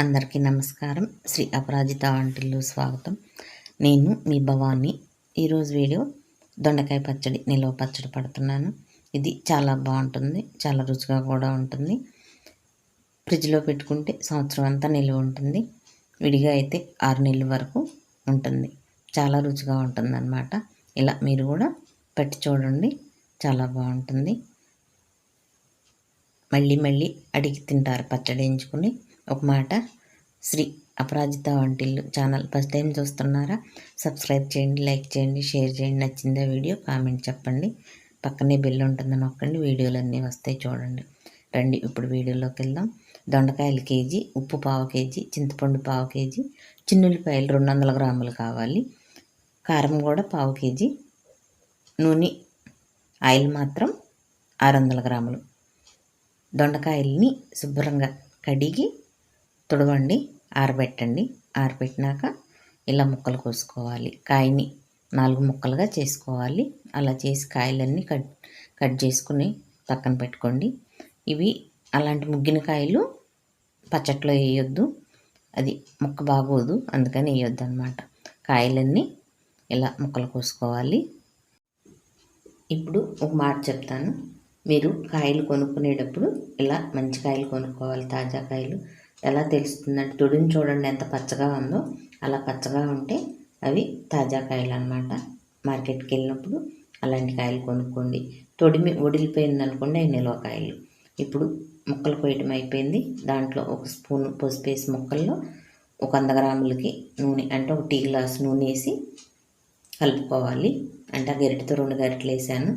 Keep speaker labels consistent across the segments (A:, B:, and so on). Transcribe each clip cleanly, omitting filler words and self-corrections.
A: అందరికీ నమస్కారం. శ్రీ అపరాజిత వంటిల్లు స్వాగతం. నేను మీ భవాని. ఈరోజు వీడియో దొండకాయ పచ్చడి, నిల్వ పచ్చడి పడుతున్నాను. ఇది చాలా బాగుంటుంది, చాలా రుచిగా కూడా ఉంటుంది. ఫ్రిడ్జ్లో పెట్టుకుంటే సంవత్సరం అంతా నిల్వ ఉంటుంది. విడిగా అయితే 6 నెలల వరకు ఉంటుంది. చాలా రుచిగా ఉంటుంది అన్నమాట. ఇలా మీరు కూడా పెట్టి చూడండి, చాలా బాగుంటుంది. మళ్ళీ మళ్ళీ అడిగి తింటారు పచ్చడి ఎంచుకుని. ఒక మాట, శ్రీ అపరాజిత వంటిల్లు ఛానల్ ఫస్ట్ టైం చూస్తున్నారా? సబ్స్క్రైబ్ చేయండి, లైక్ చేయండి, షేర్ చేయండి. నచ్చిందా వీడియో కామెంట్ చెప్పండి. పక్కనే బెల్ ఉంటుంది నొక్కండి, వీడియోలు అన్నీ వస్తాయి చూడండి. రండి ఇప్పుడు వీడియోలోకి వెళ్దాం. దొండకాయలు కేజీ, ఉప్పు పావు కేజీ, చింతపండు పావు కేజీ, చిన్నుల్లిపాయలు 200 గ్రాములు కావాలి. కారం కూడా పావు కేజీ, నూనె ఆయిల్ మాత్రం 600 గ్రాములు. దొండకాయల్ని శుభ్రంగా కడిగి తుడవండి, ఆరబెట్టండి. ఆరబెట్టినాక ఇలా ముక్కలు కోసుకోవాలి. కాయని 4 ముక్కలుగా చేసుకోవాలి. అలా చేసి కాయలన్నీ కట్ చేసుకుని పక్కన పెట్టుకోండి. ఇవి అలాంటి ముగ్గిన కాయలు పచ్చట్లో వేయొద్దు, అది ముక్క బాగోదు, అందుకని వేయొద్దు అన్నమాట. కాయలన్నీ ఇలా ముక్కలు కోసుకోవాలి. ఇప్పుడు ఒక మాట చెప్తాను. మీరు కాయలు కొనుక్కునేటప్పుడు ఇలా మంచి కాయలు కొనుక్కోవాలి, తాజా కాయలు. ఎలా తెలుస్తుందంటే తొడిని చూడండి ఎంత పచ్చగా ఉందో, అలా పచ్చగా ఉంటే అవి తాజా కాయలు అన్నమాట. మార్కెట్కి వెళ్ళినప్పుడు అలాంటి కాయలు కొనుక్కోండి. తొడిమి ఒడిలిపోయింది అనుకోండి, అవి నిల్వ కాయలు. ఇప్పుడు ముక్కలు కోయటం అయిపోయింది. దాంట్లో ఒక స్పూన్ పసుపు వేసి ముక్కల్లో ఒక 100 గ్రాములకి నూనె, అంటే ఒక టీ గ్లాస్ నూనె వేసి కలుపుకోవాలి. అంటే ఆ గరిటెతో 2 గరిటెలు వేసాను.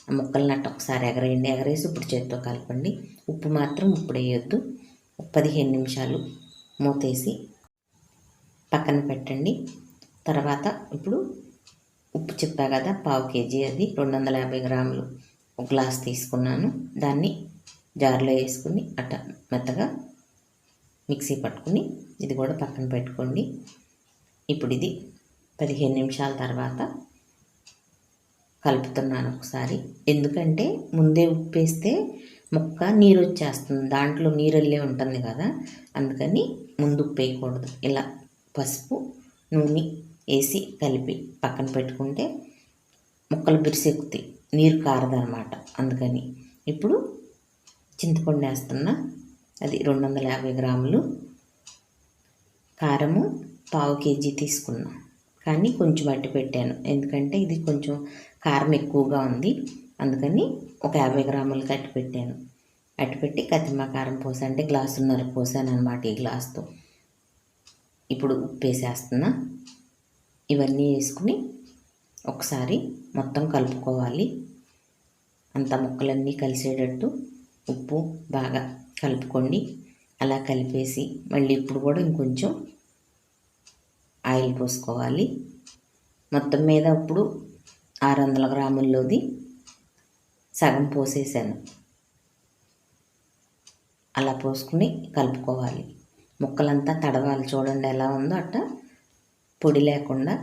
A: ఆ ముక్కల్ని అట్ట ఒకసారి ఎగరేయండి. ఎగరేసి ఇప్పుడు చేతితో కలపండి. ఉప్పు మాత్రం ఇప్పుడు వేయొద్దు. 15 నిమిషాలు మూతేసి పక్కన పెట్టండి. తర్వాత ఇప్పుడు ఉప్పు చెప్పా కదా, పావు కేజీ, అది 250 గ్రాములు. ఒక గ్లాస్ తీసుకున్నాను. దాన్ని జార్లో వేసుకుని అట్ట మెత్తగా మిక్సీ పట్టుకుని ఇది కూడా పక్కన పెట్టుకోండి. ఇప్పుడు ఇది 15 నిమిషాల తర్వాత కలుపుతున్నాను ఒకసారి. ఎందుకంటే ముందే ఉప్పు వేస్తే ముక్క నీరు వచ్చేస్తుంది, దాంట్లో నీరల్లే ఉంటుంది కదా, అందుకని ముందు ఉప్పు వేయకూడదు. ఇలా పసుపు నూనె వేసి కలిపి పక్కన పెట్టుకుంటే ముక్కలు బిరిసెక్కుతాయి, నీరు కారదనమాట. అందుకని ఇప్పుడు చింతపండు వేస్తున్నా. అది 250 గ్రాములు. కారము పావు కేజీ తీసుకున్నా, కానీ కొంచెం అట్టి పెట్టాను. ఎందుకంటే ఇది కొంచెం కారం ఎక్కువగా ఉంది, అందుకని ఒక 50 గ్రాములు అట్టి పెట్టాను. అట్టిపెట్టి కతిమా కారం పోసా, అంటే గ్లాసున్నర పోసాను అనమాట ఈ గ్లాస్తో. ఇప్పుడు ఉప్పు వేసేస్తున్నా. ఇవన్నీ వేసుకుని ఒకసారి మొత్తం కలుపుకోవాలి. అంత ముక్కలన్నీ కలిసేటట్టు ఉప్పు బాగా కలుపుకోండి. అలా కలిపేసి మళ్ళీ ఇప్పుడు కూడా ఇంకొంచెం ఆయిల్ పోసుకోవాలి. మొత్తం మీద ఇప్పుడు 600 గ్రాముల్లోది సగం పోసేసాను. అలా పోసుకుని కలుపుకోవాలి. ముక్కలంతా తడవాలి. చూడండి ఎలా ఉందో, అట్ట పొడి లేకుండా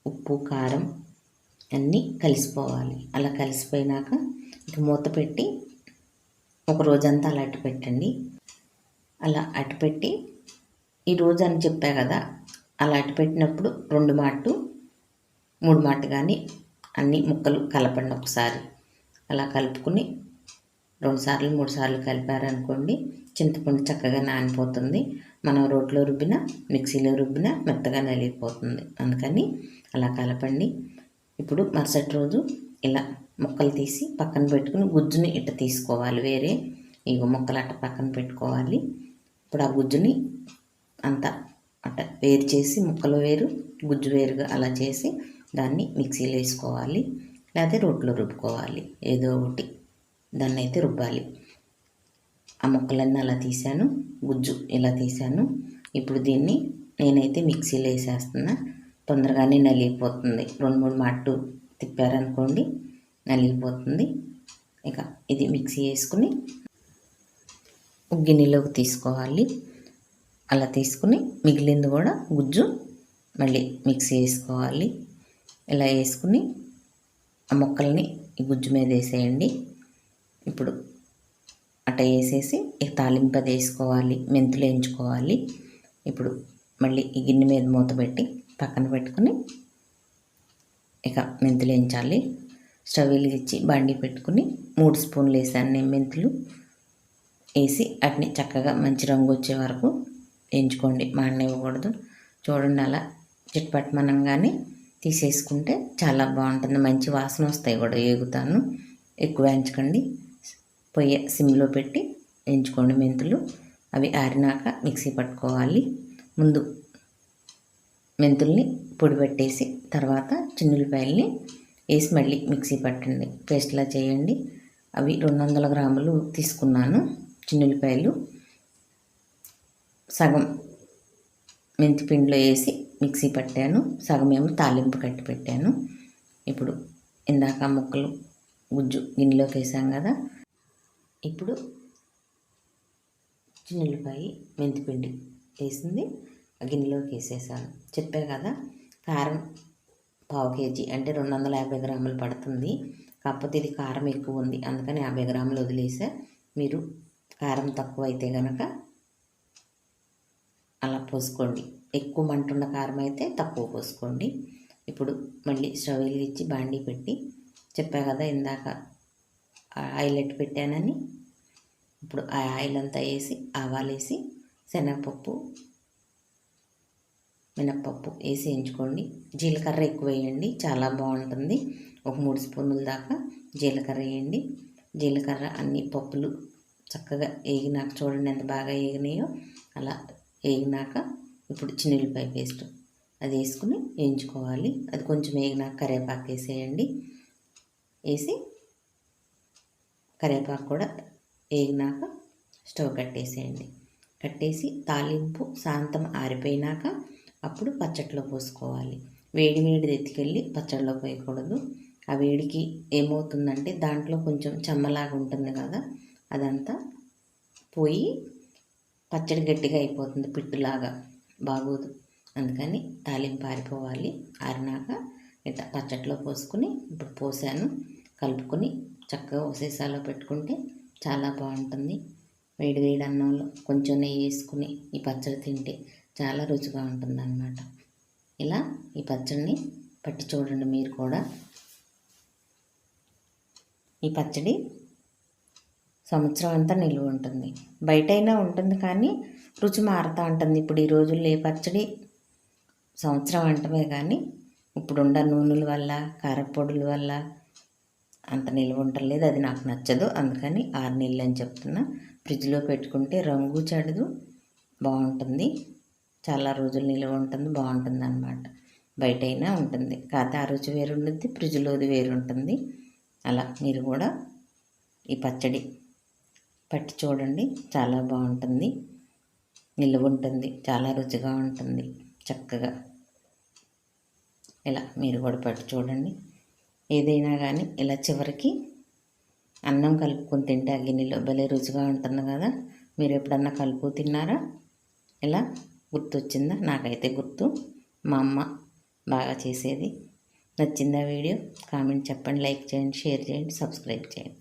A: ఉప్పు కారం అన్నీ కలిసిపోవాలి. అలా కలిసిపోయినాక ఇక మూత పెట్టి ఒక రోజంతా అలా అట్టు పెట్టండి. అలా అట్టుపెట్టి ఈరోజు అని చెప్పా కదా, అలా అట్టుపెట్టినప్పుడు 2 మాటు 3 మాటు కానీ అన్ని ముక్కలు కలపండి ఒకసారి. అలా కలుపుకుని 2 సార్లు 3 సార్లు కలిపారనుకోండి, చింతపండు చక్కగా నానిపోతుంది. మనం రోట్లో రుబ్బినా మిక్సీలో రుబ్బినా మెత్తగా నలిగిపోతుంది. అందుకని అలా కలపండి. ఇప్పుడు మరుసటి రోజు ఇలా ముక్కలు తీసి పక్కన పెట్టుకుని గుజ్జుని ఇట్ట తీసుకోవాలి వేరే. ఇగో ముక్కలు అట్ట పక్కన పెట్టుకోవాలి. ఇప్పుడు ఆ గుజ్జుని అంతా అట్ట వేరు చేసి, ముక్కలు వేరు గుజ్జు వేరుగా అలా చేసి దాన్ని మిక్సీలో వేసుకోవాలి, లేకపోతే రోట్లో రుబ్బుకోవాలి. ఏదో ఒకటి దాన్ని అయితే రుబ్బాలి. ఆ ముక్కలన్నీ అలా తీసాను, గుజ్జు ఇలా తీసాను. ఇప్పుడు దీన్ని నేనైతే మిక్సీలో వేసేస్తున్నా. తొందరగానే నలిగిపోతుంది. 2-3 మాటు తిప్పారనుకోండి నలిగిపోతుంది. ఇక ఇది మిక్సీ వేసుకుని గిన్నెలోకి తీసుకోవాలి. అలా తీసుకుని మిగిలింది కూడా గుజ్జు మళ్ళీ మిక్సీ వేసుకోవాలి. ఇలా వేసుకుని ఆ ముక్కల్ని ఈ గుజ్జు మీద వేసేయండి. ఇప్పుడు అట్ట వేసేసి తాలింపు అది వేసుకోవాలి. మెంతులు వేయించుకోవాలి. ఇప్పుడు మళ్ళీ ఈ గిన్నె మీద మూత పెట్టి పక్కన పెట్టుకుని ఇక మెంతులు వేయించాలి. స్టవ్ వెలిగించి బండి పెట్టుకుని 3 స్పూన్లు వేసాను నేను మెంతులు. వేసి వాటిని చక్కగా మంచి రంగు వచ్చే వరకు వేయించుకోండి, మాడనివ్వకూడదు. చూడండి అలా చిట్పట్టమనంగానే తీసేసుకుంటే చాలా బాగుంటుంది, మంచి వాసన వస్తాయి కూడా. వేగుతాను, ఎక్కువ వేయించకండి. పొయ్యి సిమ్లో పెట్టి వేయించుకోండి మెంతులు. అవి ఆరినాక మిక్సీ పట్టుకోవాలి. ముందు మెంతుల్ని పొడి పెట్టేసి తర్వాత చిన్నులపాయల్ని వేసి మళ్ళీ మిక్సీ పట్టండి, పేస్ట్లా చేయండి. అవి 200 గ్రాములు తీసుకున్నాను చిన్నులపాయలు. సగం మెంతి పిండిలో వేసి మిక్సీ పట్టాను, సగం ఏమో తాలింపు కట్టి పెట్టాను. ఇప్పుడు ఇందాక ముక్కలు గుజ్జు గిన్నెలోకి వేసాం కదా, ఇప్పుడు చిన్నులపాయ మెంతిపిండి వేసింది గిన్నెలోకి వేసేసాను. చెప్పా కదా కారం 1/2 కేజీ అంటే 250 గ్రాములు పడుతుంది. కాకపోతే ఇది కారం ఎక్కువ ఉంది, అందుకని 50 గ్రాములు వదిలేసా. మీరు కారం తక్కువ అయితే కనుక అలా పోసుకోండి, ఎక్కువ మంటున్న కారం అయితే తక్కువ పోసుకోండి. ఇప్పుడు మళ్ళీ స్టవ్ వెలిగించి బాండీ పెట్టి, చెప్పా కదా ఇందాక ఆయిల్ ఎట్టి పెట్టానని. ఇప్పుడు ఆ ఆయిల్ అంతా వేసి ఆవాలు వేసి శనగపప్పు మినప్పప్పు వేసి వేయించుకోండి. జీలకర్ర ఎక్కువ వేయండి, చాలా బాగుంటుంది. ఒక 3 స్పూన్ల దాకా జీలకర్ర వేయండి. జీలకర్ర అన్ని పప్పులు చక్కగా వేగినాక చూడండి ఎంత బాగా వేగినాయో. అలా వేగినాక ఇప్పుడు చిన్నులపాయ పేస్ట్ అది వేసుకుని వేయించుకోవాలి. అది కొంచెం వేగినాక కరివేపాకు వేసేయండి. వేసి కరివేపాకు కూడా వేగినాక స్టవ్ కట్టేసేయండి. కట్టేసి తాలింపు శాంతం ఆరిపోయినాక అప్పుడు పచ్చట్లో పోసుకోవాలి. వేడి వేడిది ఎత్తుకెళ్ళి పచ్చడిలో పోయకూడదు. ఆ వేడికి ఏమవుతుందంటే దాంట్లో కొంచెం చెమ్మలాగా ఉంటుంది కదా, అదంతా పోయి పచ్చడి గట్టిగా అయిపోతుంది, పిట్టులాగా బాగోదు. అందుకని తాలింపు ఆరిపోవాలి. ఆరినాక ఇట్లా పచ్చట్లో పోసుకుని ఇప్పుడు పోసాను, కలుపుకొని చక్కగా ఒక సీసాలో పెట్టుకుంటే చాలా బాగుంటుంది. వేడి వేడి అన్నంలో కొంచెం నెయ్యి వేసుకుని ఈ పచ్చడి తింటే చాలా రుచిగా ఉంటుందన్నమాట. ఇలా ఈ పచ్చడిని పట్టి చూడండి మీరు కూడా. ఈ పచ్చడి సంవత్సరం అంతా నిలువ ఉంటుంది, బయటైనా ఉంటుంది కానీ రుచి మారుతూ ఉంటుంది. ఇప్పుడు ఈ రోజుల్లో ఏ పచ్చడి సంవత్సరం అంటమే కానీ ఇప్పుడున్న నూనెల వల్ల కారపొడుల వల్ల అంత నిల్వ ఉండలేదు, అది నాకు నచ్చదు. అందుకని 6 నెలలు అని చెప్తున్నా. ఫ్రిడ్జ్లో పెట్టుకుంటే రంగు చెడదు, బాగుంటుంది, చాలా రోజులు నిల్వ ఉంటుంది, బాగుంటుంది అన్నమాట. బయట అయినా ఉంటుంది, కాకపోతే ఆ రుచి వేరు ఉంటుంది, ఫ్రిడ్జ్లోది వేరు ఉంటుంది. అలా మీరు కూడా ఈ పచ్చడి పట్టి చూడండి, చాలా బాగుంటుంది, నిల్వ ఉంటుంది, చాలా రుచిగా ఉంటుంది. చక్కగా ఇలా మీరు కూడా పట్టి చూడండి. ఏదైనా కానీ ఇలా చివరికి అన్నం కలుపుకొని తింటే ఆ గిన్నెలో భలే రుచిగా ఉంటుంది కదా. మీరు ఎప్పుడన్నా కలుపు తిన్నారా? ఇలా గుర్తొచ్చిందా? నాకైతే గుర్తు, మా అమ్మ బాగా చేసేది. నచ్చిందా వీడియో? కామెంట్ చెప్పండి, లైక్ చేయండి, షేర్ చేయండి, సబ్స్క్రైబ్ చేయండి.